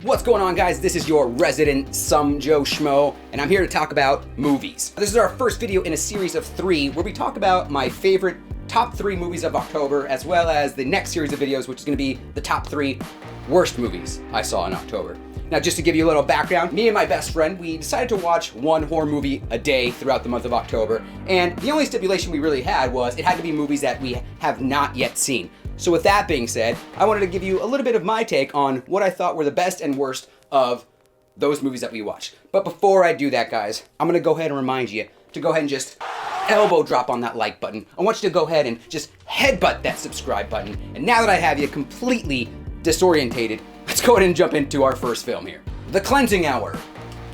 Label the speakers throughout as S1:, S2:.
S1: What's going on, guys? This is your resident SomeJoeSchmoe, and I'm here to talk about movies. This is our first video in a series of 3 where we talk about my favorite top 3 movies of October, as well as the next series of videos, which is going to be the top 3 worst movies I saw in October. Now, just to give you a little background, me and my best friend, we decided to watch one horror movie a day throughout the month of October, and the only stipulation we really had was it had to be movies that we have not yet seen. So with that being said, I wanted to give you a little bit of my take on what I thought were the best and worst of those movies that we watched. But before I do that, guys, I'm gonna go ahead and remind you to go ahead and just elbow drop on that like button. I want you to go ahead and just headbutt that subscribe button. And now that I have you completely disorientated, let's go ahead and jump into our first film here. The Cleansing Hour.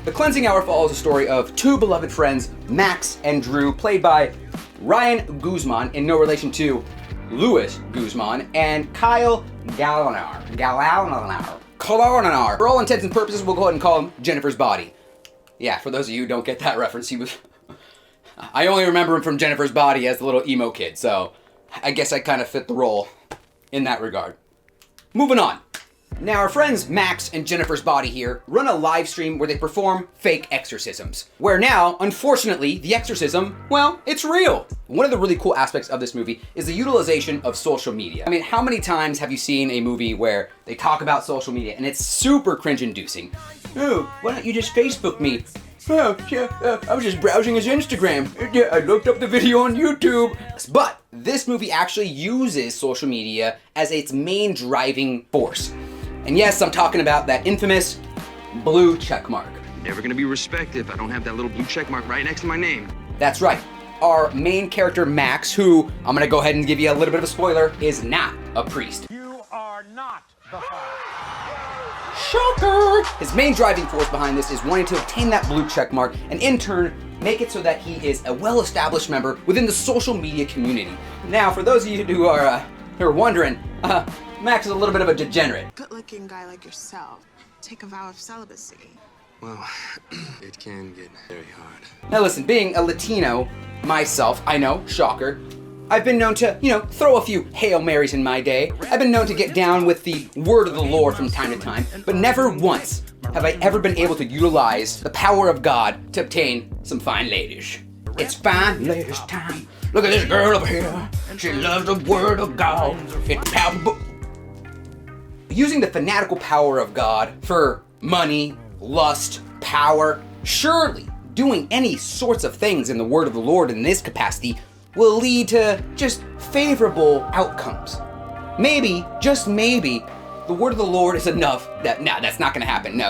S1: The Cleansing Hour follows the story of 2 beloved friends, Max and Drew, played by Ryan Guzman, in no relation to Louis Guzman, and Kyle Gallagher. For all intents and purposes, we'll go ahead and call him Jennifer's Body. Yeah, for those of you who don't get that reference, I only remember him from Jennifer's Body as the little emo kid, so I guess I kind of fit the role in that regard. Moving on. Now, our friends Max and Jennifer's Body here run a live stream where they perform fake exorcisms. Where now, unfortunately, the exorcism, well, it's real. One of the really cool aspects of this movie is the utilization of social media. I mean, how many times have you seen a movie where they talk about social media and it's super cringe-inducing? Oh, why don't you just Facebook me? Oh, yeah, I was just browsing his Instagram. Yeah, I looked up the video on YouTube. But this movie actually uses social media as its main driving force. And yes, I'm talking about that infamous blue check mark.
S2: Never gonna be respected if I don't have that little blue check mark right next to my name.
S1: That's right. Our main character, Max, who, I'm gonna go ahead and give you a little bit of a spoiler, is not a priest.
S3: You are not the Father.
S1: Shocker! His main driving force behind this is wanting to obtain that blue check mark and in turn make it so that he is a well-established member within the social media community. Now, for those of you who are wondering, Max is a little bit of a degenerate.
S4: Good-looking guy like yourself, take a vow of celibacy.
S2: Well, it can get very hard.
S1: Now listen, being a Latino myself, I know, shocker, I've been known to, throw a few Hail Marys in my day. I've been known to get down with the word of the Lord from time to time, but never once have I ever been able to utilize the power of God to obtain some fine ladies. It's fine ladies time. Look at this girl over here. She loves the word of God. It's palpable. Using the fanatical power of God for money, lust, power, surely doing any sorts of things in the word of the Lord in this capacity will lead to just favorable outcomes. Maybe, just maybe, the word of the Lord is enough that, that's not gonna happen. No,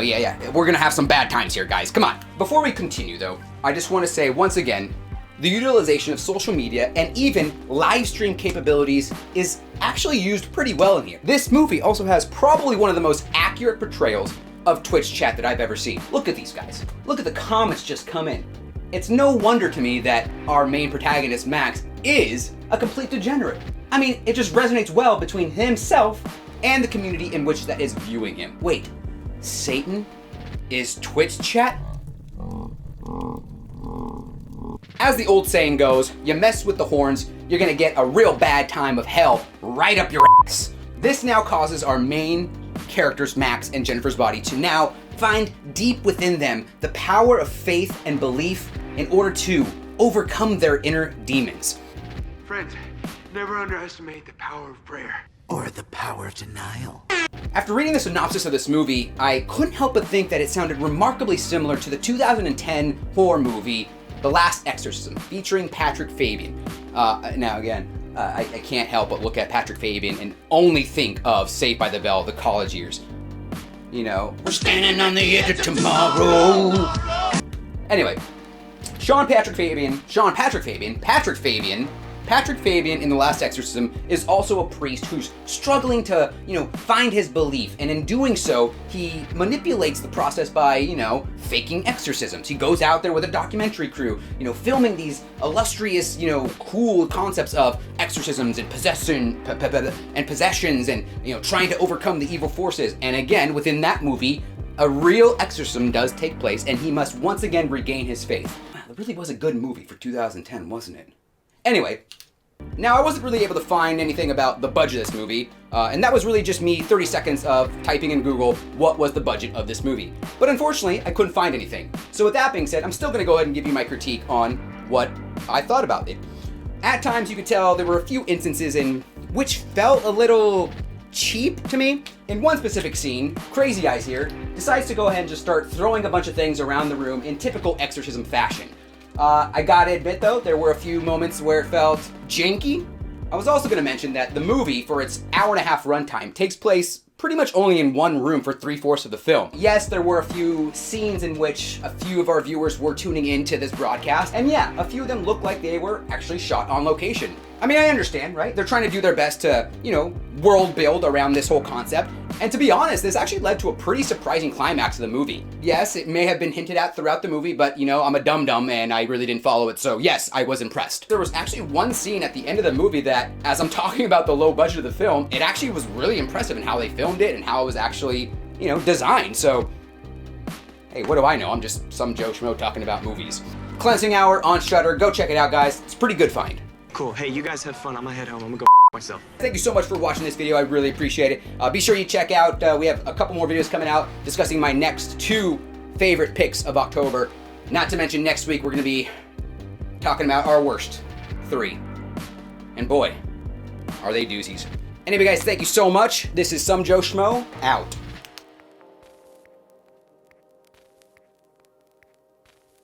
S1: we're gonna have some bad times here, guys. Come on. Before we continue, though, I just want to say once again, the utilization of social media and even live stream capabilities is actually used pretty well in here. This movie also has probably one of the most accurate portrayals of Twitch chat that I've ever seen. Look at these guys. Look at the comments just come in. It's no wonder to me that our main protagonist, Max, is a complete degenerate. I mean, it just resonates well between himself and the community in which that is viewing him. Wait, Satan is Twitch chat? As the old saying goes, you mess with the horns, you're gonna get a real bad time of hell right up your ass. This now causes our main characters, Max and Jennifer's Body, to now find deep within them the power of faith and belief in order to overcome their inner demons.
S5: Friends, never underestimate the power of prayer.
S6: Or the power of denial.
S1: After reading the synopsis of this movie, I couldn't help but think that it sounded remarkably similar to the 2010 horror movie, The Last Exorcism, featuring Patrick Fabian. Now again, I can't help but look at Patrick Fabian and only think of Saved by the Bell, the college years. We're standing on the edge of tomorrow. Anyway, Patrick Fabian in The Last Exorcism is also a priest who's struggling to, find his belief. And in doing so, he manipulates the process by, faking exorcisms. He goes out there with a documentary crew, filming these illustrious, cool concepts of exorcisms and possessions and, trying to overcome the evil forces. And again, within that movie, a real exorcism does take place and he must once again regain his faith. Wow, that really was a good movie for 2010, wasn't it? Anyway, Now, I wasn't really able to find anything about the budget of this movie, and that was really just me 30 seconds of typing in Google what was the budget of this movie. But unfortunately, I couldn't find anything. So with that being said, I'm still going to go ahead and give you my critique on what I thought about it. At times, you could tell there were a few instances in which felt a little cheap to me. In one specific scene, Crazy Eyes here decides to go ahead and just start throwing a bunch of things around the room in typical exorcism fashion. I gotta admit though, there were a few moments where it felt janky. I was also gonna mention that the movie, for its hour-and-a-half runtime, takes place pretty much only in one room for 3/4 of the film. Yes, there were a few scenes in which a few of our viewers were tuning into this broadcast, and yeah, a few of them looked like they were actually shot on location. I mean, I understand, right? They're trying to do their best to, world build around this whole concept. And to be honest, this actually led to a pretty surprising climax of the movie. Yes, it may have been hinted at throughout the movie, but I'm a dum-dum and I really didn't follow it, so yes, I was impressed. There was actually one scene at the end of the movie that, as I'm talking about the low budget of the film, it actually was really impressive in how they filmed it and how it was actually, designed. So, hey, what do I know? I'm just some Joe Schmo talking about movies. Cleansing Hour on Shudder. Go check it out, guys. It's a pretty good find.
S5: Cool. Hey, you guys have fun. I'm gonna head home. I'm gonna go myself.
S1: Thank you so much for watching this video. I really appreciate it. Be sure you check out, we have a couple more videos coming out discussing my next 2 favorite picks of October. Not to mention next week we're going to be talking about our worst 3. And boy, are they doozies. Anyway guys, thank you so much. This is SomeJoeSchmoe, out.